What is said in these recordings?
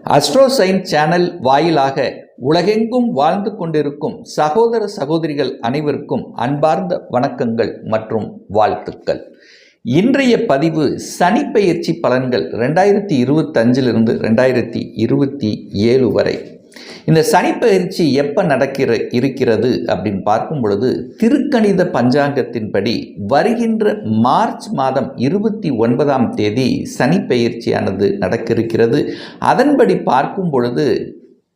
அஸ்ட்ரோசைன் channel வாயிலாக உலகெங்கும் வாழ்ந்து கொண்டிருக்கும் சகோதர சகோதரிகள் அனைவருக்கும் அன்பார்ந்த வணக்கங்கள் மற்றும் வாழ்த்துக்கள். இன்றைய பதிவு சனிப்பெயர்ச்சி பலன்கள் 2025 2027 வரை. இந்த சனிப்பெயர்ச்சி எப்போ இருக்கிறது அப்படின்னு பார்க்கும் பொழுது திருக்கணித பஞ்சாங்கத்தின்படி வருகின்ற மார்ச் மாதம் 29ஆம் தேதி சனிப்பெயர்ச்சியானது நடக்கிறது. அதன்படி பார்க்கும் பொழுது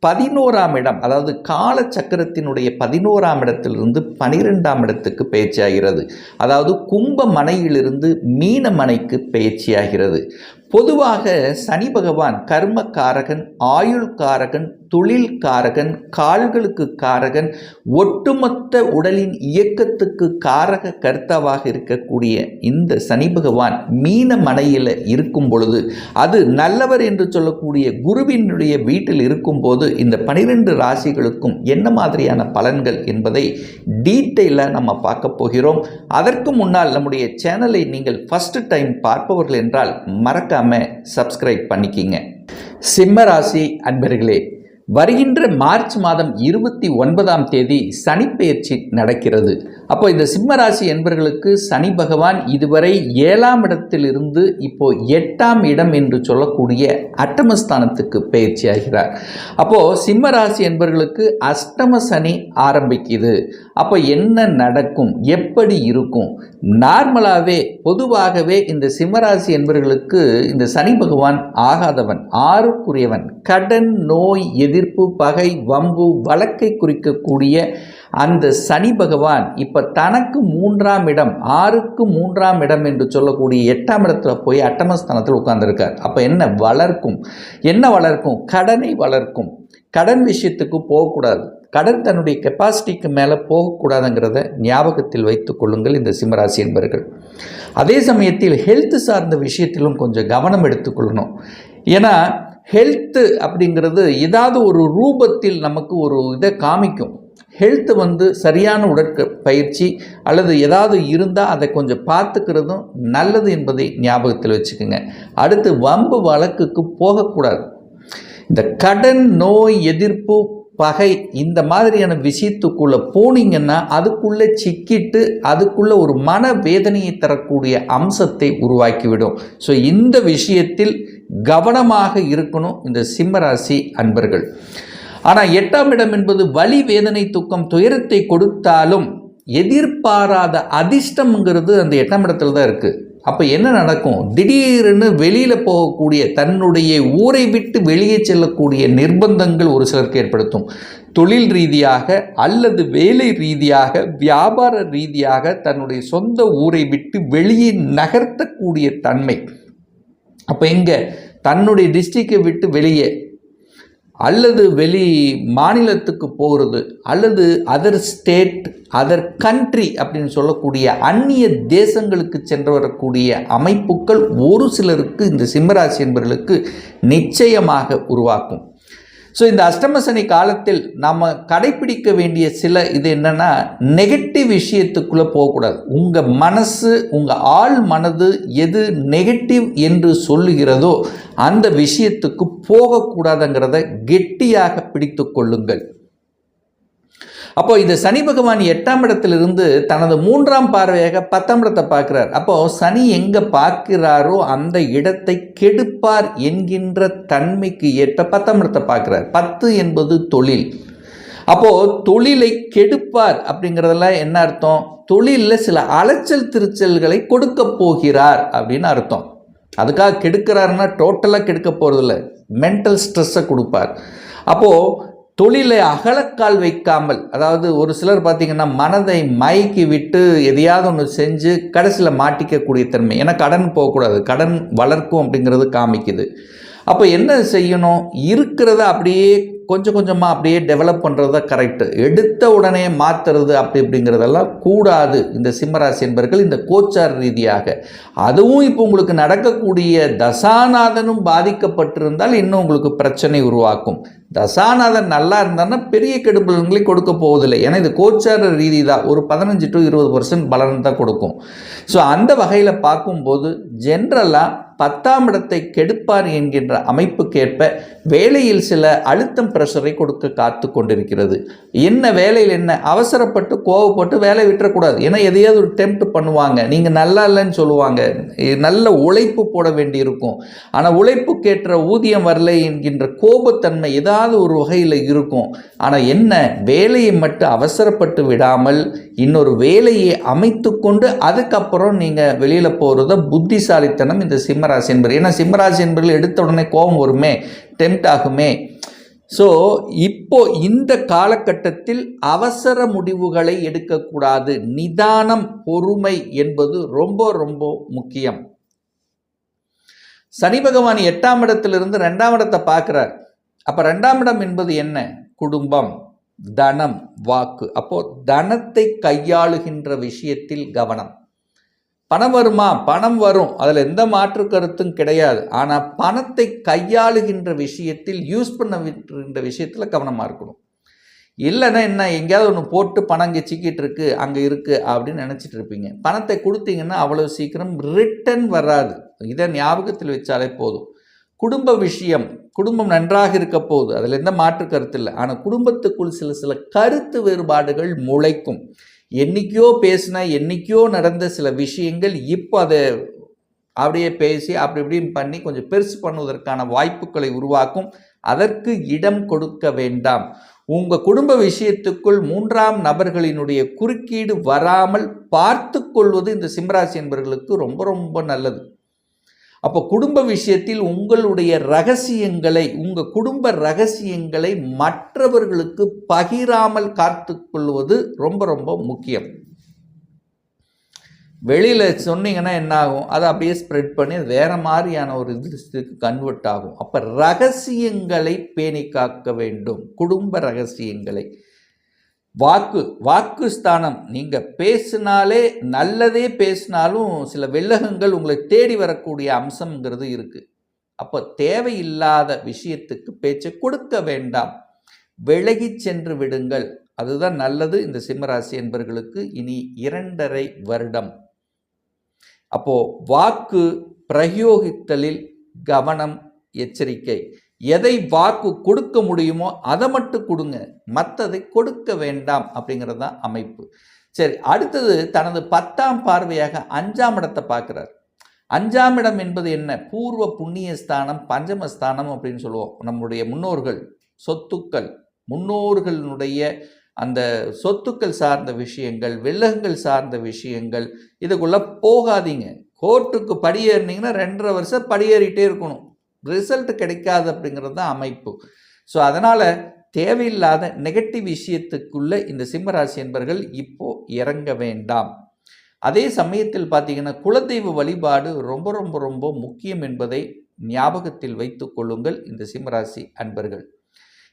11ஆம் இடம், அதாவது கால சக்கரத்தினுடைய 11ஆம் இடத்திலிருந்து 12ஆம் இடத்துக்கு பயிற்சியாகிறது. அதாவது கும்ப மனையிலிருந்து மீன மனைக்கு பயிற்சியாகிறது. பொதுவாக சனி பகவான் கர்மக்காரகன், ஆயுள் காரகன், தொழில் காரகன், கால்களுக்கு காரகன், ஒட்டுமொத்த உடலின் இயக்கத்துக்கு காரக கர்த்தாவாக இருக்கக்கூடிய இந்த சனி பகவான் மீன மனையில் இருக்கும் பொழுது, அது நல்லவர் என்று சொல்லக்கூடிய குருவினுடைய வீட்டில் இருக்கும்போது இந்த 12 ராசிகளுக்கும் என்ன மாதிரியான பலன்கள் என்பதை டீட்டெயிலாக நம்ம பார்க்க போகிறோம். அதற்கு முன்னால் நம்முடைய சேனலை நீங்கள் ஃபர்ஸ்ட் டைம் பார்ப்பவர்கள் என்றால் மறக்காம சப்ஸ்கிரைப் பண்ணிக்கிங்க. சிம்ம ராசி அன்பர்களே, வருகின்ற மார்ச் மாதம் 29ஆம் தேதி சனிப்பெயர்ச்சி நடக்கிறது. அப்போ இந்த சிம்மராசி என்பவர்களுக்கு சனி பகவான் இதுவரை 7ஆம் இடத்திலிருந்து இப்போ 8ஆம் இடம் என்று சொல்லக்கூடிய அட்டமஸ்தானத்துக்கு பயிற்சி ஆகிறார். அப்போ சிம்மராசி என்பவர்களுக்கு அஷ்டம சனி ஆரம்பிக்குது. அப்போ என்ன நடக்கும், எப்படி இருக்கும்? நார்மலாகவே பொதுவாகவே இந்த சிம்மராசி என்பவர்களுக்கு இந்த சனி பகவான் ஆகாதவன், ஆறுக்குரியவன், கடன், நோய், எதிர்ப்பு, பகை, வம்பு, வழக்கை குறிக்கக்கூடிய அந்த சனி பகவான் இப்போ தனக்கு 3ஆம் இடம், 6க்கு 3ஆம் இடம் என்று சொல்லக்கூடிய 8ஆம் இடத்துல போய் அட்டமஸ்தானத்தில் உட்கார்ந்துருக்கார். அப்போ என்ன வளர்க்கும்? கடனை வளர்க்கும். கடன் விஷயத்துக்கு போகக்கூடாது. கடன் தன்னுடைய கெப்பாசிட்டிக்கு மேலே போகக்கூடாதுங்கிறத ஞாபகத்தில் வைத்துக் கொள்ளுங்கள் இந்த சிம்மராசி என்பவர்கள். அதே சமயத்தில் ஹெல்த் சார்ந்த விஷயத்திலும் கொஞ்சம் கவனம் எடுத்துக்கொள்ளணும். ஏன்னா ஹெல்த்து அப்படிங்கிறது ஏதாவது ஒரு ரூபத்தில் நமக்கு ஒரு இதை காமிக்கும். ஹெல்த்து சரியான உடற்பயிற்சி அல்லது ஏதாவது இருந்தால் அதை கொஞ்சம் பார்த்துக்கிறதும் நல்லது என்பதை ஞாபகத்தில் வச்சுக்கோங்க. அடுத்து வம்பு வழக்குக்கு போகக்கூடாது. இந்த கடன், நோய், எதிர்ப்பு, பகை இந்த மாதிரியான விஷயத்துக்குள்ளே போனீங்கன்னா அதுக்குள்ளே சிக்கிட்டு அதுக்குள்ளே ஒரு மன வேதனையை தரக்கூடிய அம்சத்தை உருவாக்கிவிடும். ஸோ இந்த விஷயத்தில் கவனமாக இருக்கணும் இந்த சிம்மராசி அன்பர்கள். ஆனால் 8ஆம் இடம் என்பது வலி, வேதனை, துக்கம், துயரத்தை கொடுத்தாலும் எதிர்பாராத அதிர்ஷ்டம்ங்கிறது அந்த 8ஆம் இடத்துல தான் இருக்குது. அப்போ என்ன நடக்கும்? திடீர்னு வெளியில் போகக்கூடிய, தன்னுடைய ஊரை விட்டு வெளியே செல்லக்கூடிய நிர்பந்தங்கள் ஒரு சிலருக்கு ஏற்படுத்தும். தொழில் ரீதியாக அல்லது வேலை ரீதியாக, வியாபார ரீதியாக தன்னுடைய சொந்த ஊரை விட்டு வெளியே நகர்த்தக்கூடிய தன்மை. அப்போ எங்கே? தன்னுடைய டிஸ்ட்ரிக்டை விட்டு வெளியே அல்லது வெளி மாநிலத்துக்கு போகிறது அல்லது அதர் ஸ்டேட், அதர் கண்ட்ரி அப்படின்னு சொல்லக்கூடிய அந்நிய தேசங்களுக்கு சென்று வரக்கூடிய அமைப்புகள் ஒரு சிலருக்கு இந்த சிம்மராசி என்பவர்களுக்கு நிச்சயமாக உருவாக்கும். ஸோ இந்த அஷ்டம சனி காலத்தில் நாம் கடைப்பிடிக்க வேண்டிய சில இது என்னென்னா, நெகட்டிவ் விஷயத்துக்குள்ளே போகக்கூடாது. உங்கள் மனசு, உங்கள் ஆள் மனது எது நெகட்டிவ் என்று சொல்லுகிறதோ அந்த விஷயத்துக்கு போகக்கூடாதுங்கிறத கெட்டியாக பிடித்து கொள்ளுங்கள். அப்போ இந்த சனி பகவான் 8ஆம் இடத்திலிருந்து தனது 3ஆம் பார்வையாக 10ஆம் இடத்தை பார்க்கிறார். அப்போ சனி எங்கே பார்க்கிறாரோ அந்த இடத்தை கெடுப்பார் என்கின்ற தன்மைக்கு ஏற்ப 10ஆம் இடத்தை பார்க்கிறார். 10 என்பது தொழில். அப்போது தொழிலை கெடுப்பார் அப்படிங்கிறதெல்லாம் என்ன அர்த்தம்? தொழிலில் சில அலைச்சல் திருச்சல்களை கொடுக்க போகிறார் அப்படின்னு அர்த்தம். அதுக்காக கெடுக்கிறாருன்னா டோட்டலாக கெடுக்க போகிறதில்ல, மென்டல் ஸ்ட்ரெஸ்ஸை கொடுப்பார். அப்போது தொழிலை அகலக்கால் வைக்காமல், அதாவது ஒரு சிலர் பார்த்திங்கன்னா மனதை மயக்கி விட்டு எதையாவது ஒன்று செஞ்சு கடைசியில் மாட்டிக்கக்கூடிய தன்மை. ஏன்னா கடன் போகக்கூடாது, கடன் வளர்க்கும் அப்படிங்கிறது காமிக்குது. அப்போ என்ன செய்யணும்? இருக்கிறத அப்படியே கொஞ்சம் கொஞ்சமாக அப்படியே டெவலப் பண்ணுறது தான் கரெக்டு. எடுத்த உடனே மாற்றுறது அப்படிங்கிறதெல்லாம் கூடாது இந்த சிம்மராசி என்பவர்கள். இந்த கோச்சார் ரீதியாக அதுவும் இப்போ உங்களுக்கு நடக்கக்கூடிய தசாநாதனும் பாதிக்கப்பட்டிருந்தால் இன்னும் உங்களுக்கு பிரச்சனை உருவாக்கும். தசாநாதன் நல்லா இருந்தான்னா பெரிய கெடுபலன்களையும் கொடுக்க போவதில்லை. ஏன்னா இது கோச்சார ரீதி தான், ஒரு 15 to 20% பலன் தான் கொடுக்கும். ஸோ அந்த வகையில் பார்க்கும்போது ஜென்ரலாக 10ஆம் இடத்தை கெடுப்பார் என்கின்ற அமைப்புக்கேற்ப வேலையில் சில அழுத்தம் பிரஷரை கொடுக்க காத்து கொண்டிருக்கிறது. என்ன வேலையில் என்ன அவசரப்பட்டு கோவப்பட்டு வேலை விட்டுறக்கூடாது. ஏன்னா எதையாவது ஒரு டெம்ப்ட் பண்ணுவாங்க, நீங்கள் நல்லா இல்லைன்னு சொல்லுவாங்க, நல்ல உழைப்பு போட வேண்டியிருக்கும், ஆனால் உழைப்புக்கேற்ற ஊதியம் வரலை என்கின்ற கோபத்தன்மை ஏதாவது ஒரு வகையில் இருக்கும். ஆனால் என்ன, வேலையை மட்டும் அவசரப்பட்டு விடாமல் இன்னொரு வேலையை அமைத்து கொண்டு அதுக்கப்புறம் நீங்கள் வெளியில் போகிறத புத்திசாலித்தனம் இந்த சிம்மராசி என்பது. ஏன்னா சிம்மராசி என்பதில் எடுத்த உடனே கோபம் வருமே, டெம்ப்ட் ஆகுமே. ஸோ இப்போ இந்த காலகட்டத்தில் அவசர முடிவுகளை எடுக்கக்கூடாது. நிதானம், பொறுமை என்பது ரொம்ப ரொம்ப முக்கியம். சனி பகவான் 8ஆம் இடத்திலிருந்து 2ஆம் இடத்தை பார்க்குறார். அப்போ 2ஆம் இடம் என்பது என்ன? குடும்பம், தனம், வாக்கு. அப்போ தனத்தை கையாளுகின்ற விஷயத்தில் கவனம். பணம் வருமா? பணம் வரும், அதில் எந்த மாற்று கருத்தும் கிடையாது. ஆனால் பணத்தை கையாளுகின்ற விஷயத்தில், யூஸ் பண்ணுகின்ற விஷயத்தில் கவனமாக இருக்கணும். இல்லைன்னா என்ன, எங்கேயாவது ஒன்று போட்டு பணம் இங்கே சிக்கிட்டு இருக்கு, அங்கே இருக்குது அப்படின்னு நினச்சிட்டு இருப்பீங்க. பணத்தை கொடுத்தீங்கன்னா அவ்வளோ சீக்கிரம் ரிட்டர்ன் வராது. இதை ஞாபகத்தில் வச்சாலே போதும். குடும்ப விஷயம், குடும்பம் நன்றாக இருக்க போகுது, அதில் எந்த மாற்று கருத்து இல்லை. ஆனால் குடும்பத்துக்குள் சில கருத்து வேறுபாடுகள் முளைக்கும். என்றைக்கோ பேசினா என்றைக்கோ நடந்த சில விஷயங்கள் இப்போ அதை அப்படியே பேசி அப்படி இப்படின்னு பண்ணி கொஞ்சம் பெருசு பண்ணுவதற்கான வாய்ப்புகளை உருவாக்கும். அதற்கு இடம் கொடுக்க வேண்டாம். உங்கள் குடும்ப விஷயத்துக்குள் 3ஆம் நபர்களினுடைய குறுக்கீடு வராமல் பார்த்து கொள்வது இந்த சிம்மராசி என்பவர்களுக்கு ரொம்ப ரொம்ப நல்லது. அப்போ குடும்ப விஷயத்தில் உங்களுடைய ரகசியங்களை, உங்கள் குடும்ப ரகசியங்களை மற்றவர்களுக்கு பகிராமல் காத்து கொள்வது ரொம்ப ரொம்ப முக்கியம். வெளியில் சொன்னீங்கன்னா என்ன ஆகும், அதை அப்படியே ஸ்ப்ரெட் பண்ணி வேறு மாதிரியான ஒரு இதுக்கு கன்வெர்ட் ஆகும். அப்போ ரகசியங்களை பேணி காக்க வேண்டும், குடும்ப ரகசியங்களை. வாக்கு ஸ்தானம், நீங்கள் பேசினாலே நல்லதே பேசினாலும் சில வெள்ளகங்கள் உங்களை தேடி வரக்கூடிய அம்சங்கிறது இருக்குது. அப்போ தேவையில்லாத விஷயத்துக்கு பேச்சை கொடுக்க வேண்டாம், விலகி சென்று விடுங்கள். அதுதான் நல்லது இந்த சிம்மராசி என்பவர்களுக்கு இனி 2.5 வருடம். அப்போது வாக்கு பிரயோகித்தலில் கவனம், எச்சரிக்கை. எதை வாக்கு கொடுக்க முடியுமோ அதை மட்டும் கொடுங்க, மற்றதை கொடுக்க வேண்டாம் அப்படிங்கிறது தான் அமைப்பு. சரி, அடுத்தது தனது 10ஆம் பார்வையாக 5ஆம் இடத்தை பார்க்குறார். 5ஆம் இடம் என்பது என்ன? பூர்வ புண்ணிய ஸ்தானம், பஞ்சமஸ்தானம் அப்படின்னு சொல்லுவோம். நம்முடைய முன்னோர்கள் சொத்துக்கள், முன்னோர்களுடைய அந்த சொத்துக்கள் சார்ந்த விஷயங்கள், வில்லகங்கள் சார்ந்த விஷயங்கள், இதுக்குள்ளே போகாதீங்க. கோர்ட்டுக்கு படியேறினீங்கன்னா 2.5 வருஷம் படியேறிட்டே இருக்கணும், ரிசல்ட் கிடைக்காது அப்படிங்கிறது தான் அமைப்பு. ஸோ அதனால் தேவையில்லாத நெகட்டிவ் விஷயத்துக்குள்ளே இந்த சிம்மராசி என்பவர்கள் இப்போ இறங்க வேண்டாம். அதே சமயத்தில் பார்த்தீங்கன்னா குலதெய்வ வழிபாடு ரொம்ப ரொம்ப ரொம்ப முக்கியம் என்பதை ஞாபகத்தில் வைத்து கொள்ளுங்கள் இந்த சிம்மராசி அன்பர்கள்.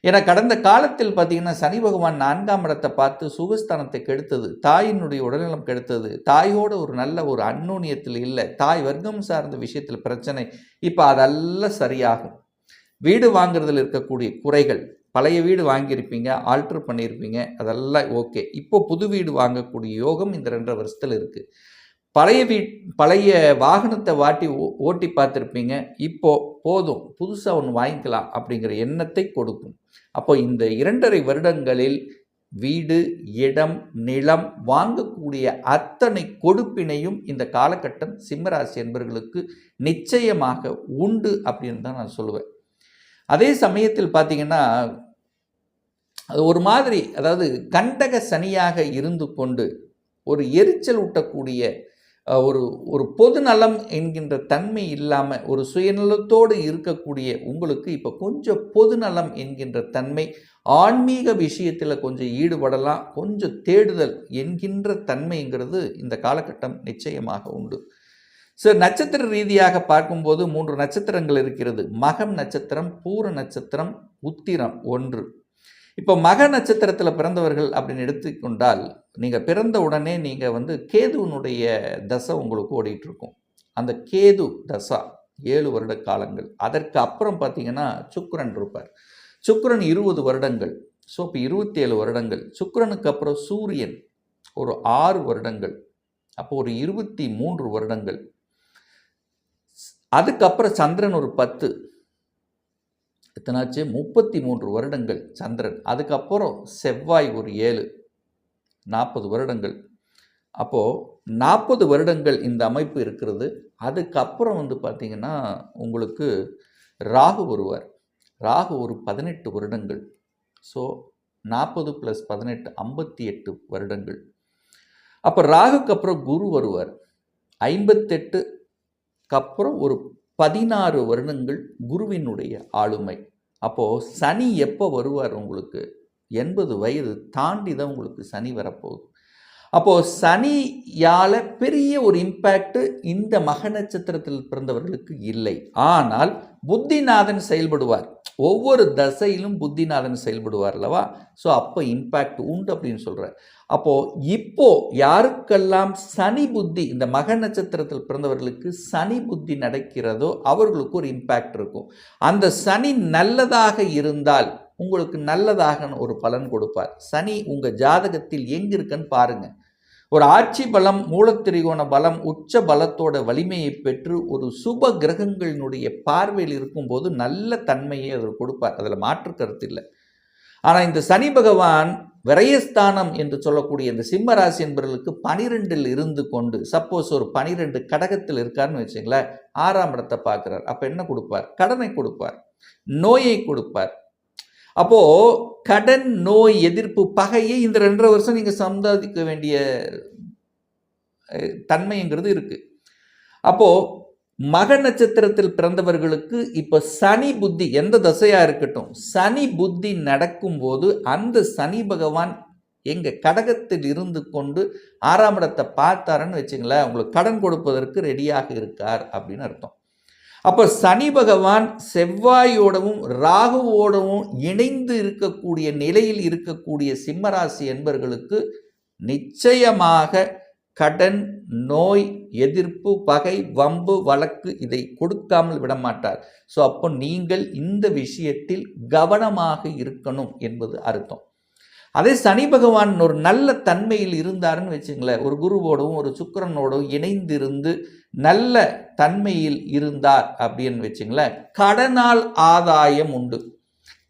ஏன்னா கடந்த காலத்தில் பார்த்தீங்கன்னா சனி பகவான் 4ஆம் இடத்தை பார்த்து சுகஸ்தானத்தை கெடுத்தது, தாயினுடைய உடல்நலம் கெடுத்தது, தாயோட ஒரு நல்ல ஒரு அந்நுண்ணியத்தில் இல்லை, தாய் வர்க்கம் சார்ந்த விஷயத்தில் பிரச்சனை. இப்போ அதெல்லாம் சரியாகும். வீடு வாங்குறதுல இருக்கக்கூடிய குறைகள், பழைய வீடு வாங்கியிருப்பீங்க, ஆல்ட்ரு பண்ணியிருப்பீங்க, அதெல்லாம் ஓகே. இப்போ புது வீடு வாங்கக்கூடிய யோகம் இந்த 2.5 வருஷத்தில் இருக்குது. பழைய வாகனத்தை ஓட்டி பார்த்துருப்பீங்க, இப்போது போதும் புதுசாக ஒன்று வாங்கிக்கலாம் அப்படிங்கிற எண்ணத்தை கொடுக்கும். அப்போ இந்த 2.5 வருடங்களில் வீடு, இடம், நிலம் வாங்கக்கூடிய அத்தனை கொடுப்பினையும் இந்த காலகட்டம் சிம்மராசி என்பவர்களுக்கு நிச்சயமாக உண்டு அப்படின்னு தான் நான் சொல்லுவேன். அதே சமயத்தில் பார்த்தீங்கன்னா அது ஒரு மாதிரி, அதாவது கண்டக சனியாக இருந்து கொண்டு ஒரு எரிச்சல் ஊட்டக்கூடிய ஒரு பொது நலம் என்கின்ற தன்மை இல்லாமல் ஒரு சுயநலத்தோடு இருக்கக்கூடிய உங்களுக்கு இப்போ கொஞ்சம் பொது நலம் என்கின்ற தன்மை, ஆன்மீக விஷயத்தில் கொஞ்சம் ஈடுபடலாம், கொஞ்சம் தேடுதல் என்கின்ற தன்மைங்கிறது இந்த காலகட்டம் நிச்சயமாக உண்டு. சார், நட்சத்திர ரீதியாக பார்க்கும்போது 3 நட்சத்திரங்கள் இருக்கிறது. மகம் நட்சத்திரம், பூர நட்சத்திரம், உத்திரம் 1. இப்போ மக நட்சத்திரத்தில் பிறந்தவர்கள் அப்படின்னு எடுத்துக்கொண்டால், நீங்கள் பிறந்த உடனே நீங்கள் கேதுவனுடைய தசை உங்களுக்கு ஓடிட்டுருக்கும். அந்த கேது தசா 7 வருட காலங்கள். அதற்கு அப்புறம் பார்த்தீங்கன்னா சுக்கிரன் இருப்பார். சுக்கிரன் 20 வருடங்கள். ஸோ இப்போ 27 வருடங்கள். சுக்கிரனுக்கு அப்புறம் சூரியன் ஒரு 6 வருடங்கள். அப்போ ஒரு 23 வருடங்கள். அதுக்கப்புறம் சந்திரன் ஒரு 10. எத்தனாச்சு? 33 வருடங்கள் சந்திரன். அதுக்கப்புறம் செவ்வாய் ஒரு 7, 40 வருடங்கள். அப்போது 40 வருடங்கள் இந்த அமைப்பு இருக்கிறது. அதுக்கப்புறம் பார்த்திங்கன்னா உங்களுக்கு ராகு வருவார். ராகு ஒரு 18 வருடங்கள். ஸோ 40 + 18 58 வருடங்கள். அப்போ ராகுக்கு அப்புறம் குரு வருவார். 58க்கு அப்புறம் ஒரு 16 வருடங்கள் குருவினுடைய ஆளுமை. அப்போது சனி எப்போ வருவார்? உங்களுக்கு 80 வயது தாண்டி தான் உங்களுக்கு சனி வரப்போகுது. அப்போது சனியால் பெரிய ஒரு இம்பேக்ட் இந்த மக நட்சத்திரத்தில் பிறந்தவர்களுக்கு இல்லை. ஆனால் புத்திநாதன் செயல்படுவார். ஒவ்வொரு தசையிலும் புத்திநாதன் செயல்படுவார் அல்லவா? ஸோ அப்போ இம்பேக்ட் உண்டு அப்படின்னு சொல்கிறார். அப்போது இப்போது யாருக்கெல்லாம் சனி புத்தி, இந்த மக நட்சத்திரத்தில் பிறந்தவர்களுக்கு சனி புத்தி நடக்கிறதோ அவர்களுக்கு ஒரு இம்பேக்ட் இருக்கும். அந்த சனி நல்லதாக இருந்தால் உங்களுக்கு நல்லதாக ஒரு பலன் கொடுப்பார். சனி உங்கள் ஜாதகத்தில் எங்கே இருக்குன்னு பாருங்கள். ஒரு ஆட்சி பலம், மூலத்திரிகோண பலம், உச்ச பலத்தோட வலிமையை பெற்று ஒரு சுப கிரகங்களினுடைய பார்வையில் இருக்கும்போது நல்ல தன்மையை அவர் கொடுப்பார். அதில் மாற்று கருத்து இல்லை. ஆனால் இந்த சனி பகவான் விரயஸ்தானம் என்று சொல்லக்கூடிய இந்த சிம்ம ராசி என்பவர்களுக்கு 12 இருந்து கொண்டு, சப்போஸ் ஒரு 12 கடகத்தில் இருக்காருன்னு வச்சுங்களேன், 6ஆம் இடத்தை பார்க்குறார். அப்போ என்ன கொடுப்பார்? கடனை கொடுப்பார், நோயை கொடுப்பார். அப்போது கடன், நோய், எதிர்ப்பு, பகையை இந்த 2.5 வருஷம் நீங்கள் சம்பாதிக்க வேண்டிய தன்மைங்கிறது இருக்குது. அப்போது மக நட்சத்திரத்தில் பிறந்தவர்களுக்கு இப்போ சனி புத்தி எந்த தசையாக இருக்கட்டும், சனி புத்தி நடக்கும்போது அந்த சனி பகவான் எங்கள் கடகத்தில் இருந்து கொண்டு 6ஆம் இடத்தை பார்த்தாருன்னு வச்சுங்களேன், உங்களுக்கு கடன் கொடுப்பதற்கு ரெடியாக இருக்கார் அப்படின்னு அர்த்தம். அப்போ சனி பகவான் செவ்வாயோடவும் ராகுவோடவும் இணைந்து இருக்கக்கூடிய நிலையில் இருக்கக்கூடிய சிம்மராசி என்பர்களுக்கு நிச்சயமாக கடன், நோய், எதிர்ப்பு, பகை, வம்பு, வழக்கு இதை கொடுக்காமல் விடமாட்டார். ஸோ அப்போ நீங்கள் இந்த விஷயத்தில் கவனமாக இருக்கணும் என்பது அர்த்தம். அதே சனி பகவான் ஒரு நல்ல தன்மையில் இருந்தாருன்னு வச்சுங்களேன், ஒரு குருவோடவும் ஒரு சுக்கிரனோடவும் இணைந்திருந்து நல்ல தன்மையில் இருந்தார் அப்படின்னு வச்சுங்களேன், கடனால் ஆதாயம் உண்டு,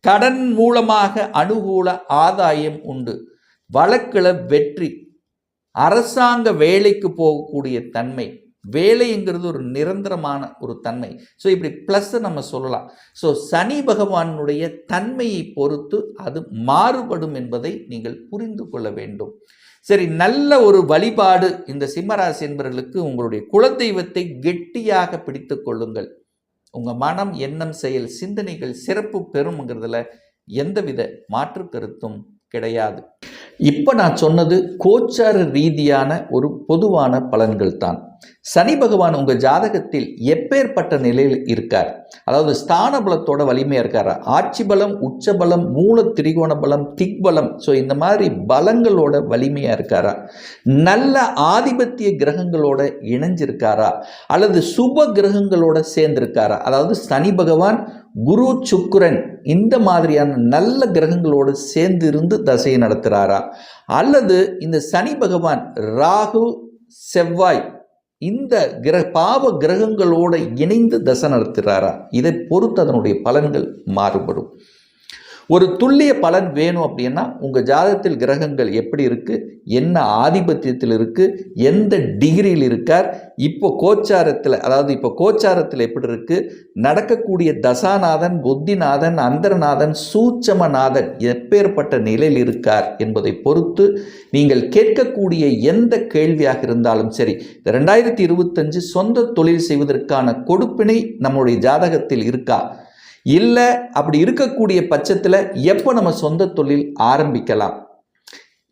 கடன் மூலமாக அனுகூல ஆதாயம் உண்டு, வழக்கில் வெற்றி, அரசாங்க வேலைக்கு போகக்கூடிய தன்மை, வேலைங்கிறது ஒரு நிரந்தரமான ஒரு தன்மை. ஸோ இப்படி ப்ளஸ் நம்ம சொல்லலாம். ஸோ சனி பகவானுடைய தன்மையை பொறுத்து அது மாறுபடும் என்பதை நீங்கள் புரிந்து கொள்ள வேண்டும். சரி, நல்ல ஒரு வழிபாடு இந்த சிம்மராசி என்பவர்களுக்கு உங்களுடைய குலதெய்வத்தை கெட்டியாக பிடித்து கொள்ளுங்கள். உங்கள் மனம், எண்ணம், செயல், சிந்தனைகள் சிறப்பு பெறும்ங்கிறதுல எந்தவித மாற்று கருத்தும் கிடையாது. இப்போ நான் சொன்னது கோச்சார ரீதியான ஒரு பொதுவான பலன்கள் தான். சனி பகவான் உங்கள் ஜாதகத்தில் எப்பேற்பட்ட நிலையில் இருக்கார், அதாவது ஸ்தான பலத்தோட வலிமையாக இருக்காரா, ஆட்சி பலம், உச்ச பலம், மூல திரிகோண பலம், திக்பலம், ஸோ இந்த மாதிரி பலங்களோட வலிமையாக இருக்காரா, நல்ல ஆதிபத்திய கிரகங்களோட இணைஞ்சிருக்காரா, அல்லது சுப கிரகங்களோட சேர்ந்திருக்காரா, அதாவது சனி பகவான், குரு, சுக்கிரன் இந்த மாதிரியான நல்ல கிரகங்களோடு சேர்ந்து இருந்து தசையை நடத்துகிறாரா, அல்லது இந்த சனி பகவான் ராகு, செவ்வாய் இந்த பாவ கிரகங்களோடு இணைந்து தசை நடத்துகிறாரா, இதை பொறுத்து அதனுடைய பலன்கள் மாறுபடும். ஒரு துல்லிய பலன் வேணும் அப்படின்னா உங்கள் ஜாதகத்தில் கிரகங்கள் எப்படி இருக்குது, என்ன ஆதிபத்தியத்தில் இருக்குது, எந்த டிகிரியில் இருக்கார், இப்போ கோச்சாரத்தில், அதாவது இப்போ கோச்சாரத்தில் எப்படி இருக்குது, நடக்கக்கூடிய தசாநாதன், புத்திநாதன், அந்தரநாதன், சூட்சமநாதன் எப்பேற்பட்ட நிலையில் இருக்கார் என்பதை பொறுத்து நீங்கள் கேட்கக்கூடிய எந்த கேள்வியாக இருந்தாலும் சரி, 2025 சொந்த தொழில் செய்வதற்கான கொடுப்பினை நம்முடைய ஜாதகத்தில் இருக்கா, இல்லை அப்படி இருக்கக்கூடிய பட்சத்தில் எப்போ நம்ம சொந்த தொழில் ஆரம்பிக்கலாம்,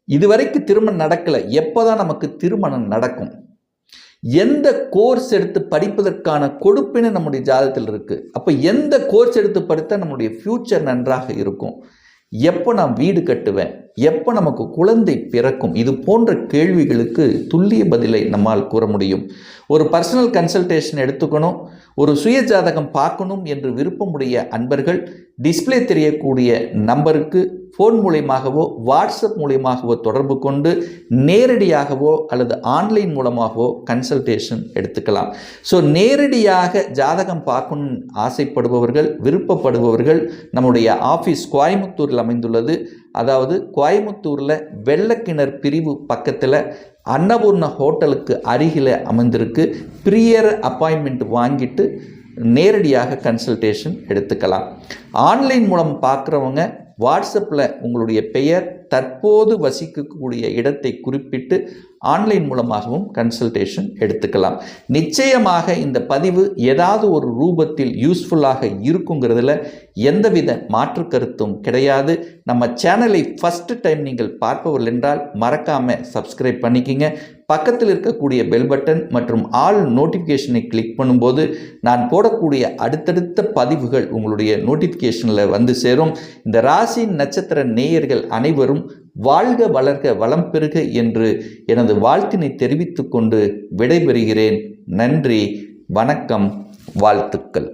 இதுவரைக்கும் திருமணம் நடக்கலை, எப்போ தான் நமக்கு திருமணம் நடக்கும், எந்த கோர்ஸ் எடுத்து படிப்பதற்கான கொடுப்பினை நம்முடைய ஜாதகத்தில் இருக்குது, அப்போ எந்த கோர்ஸ் எடுத்து படித்தா நம்முடைய ஃப்யூச்சர் நன்றாக இருக்கும், எப்போ நான் வீடு கட்டுவேன், எப்போ நமக்கு குழந்தை பிறக்கும், இது போன்ற கேள்விகளுக்கு துல்லிய பதிலை நம்மால் கூற முடியும். ஒரு பர்சனல் கன்சல்டேஷன் எடுத்துக்கணும், ஒரு சுய ஜாதகம் பார்க்கணும் என்று விருப்பமுடைய அன்பர்கள் டிஸ்பிளே தெரியக்கூடிய நம்பருக்கு ஃபோன் மூலமாகவோ வாட்ஸ்அப் மூலமாகவோ தொடர்பு கொண்டு நேரடியாகவோ அல்லது ஆன்லைன் மூலமாகவோ கன்சல்டேஷன் எடுத்துக்கலாம். ஸோ நேரடியாக ஜாதகம் பார்க்கணும்னு ஆசைப்படுபவர்கள், விருப்பப்படுபவர்கள் நம்முடைய ஆஃபீஸ் கோயம்புத்தூரில் அமைந்துள்ளது. அதாவது கோயம்புத்தூரில் வெள்ளக்கிணர் பிரிவு பக்கத்தில் அன்னபூர்ணா ஹோட்டலுக்கு அருகில் அமைந்திருக்கு. ப்ரியர் அப்பாயின்மெண்ட் வாங்கிட்டு நேரடியாக கன்சல்டேஷன் எடுத்துக்கலாம். ஆன்லைன் மூலம் பார்க்குறவங்க வாட்ஸ்அப்பில் உங்களுடைய பெயர், தற்போது வசிக்கக்கூடிய இடத்தை குறிப்பிட்டு ஆன்லைன் மூலமாகவும் கன்சல்டேஷன் எடுத்துக்கலாம். நிச்சயமாக இந்த பதிவு ஏதாவது ஒரு ரூபத்தில் யூஸ்ஃபுல்லாக இருக்குங்கிறதுல எந்தவித மாற்று கருத்தும் கிடையாது. நம்ம சேனலை ஃபஸ்ட்டு டைம் நீங்கள் பார்ப்பவர்கள் என்றால் மறக்காமல் சப்ஸ்கிரைப் பண்ணிக்கிங்க. பக்கத்தில் இருக்கக்கூடிய பெல் பட்டன் மற்றும் ஆல் நோட்டிஃபிகேஷனை கிளிக் பண்ணும்போது நான் போடக்கூடிய அடுத்தடுத்த பதிவுகள் உங்களுடைய நோட்டிஃபிகேஷனில் வந்து சேரும். இந்த ராசி நட்சத்திர நேயர்கள் அனைவரும் வாழ்க வளர்க வளம் பெறுக என்று எனது வாழ்த்தினை தெரிவித்துக் கொண்டு விடைபெறுகிறேன். நன்றி, வணக்கம், வாழ்த்துக்கள்.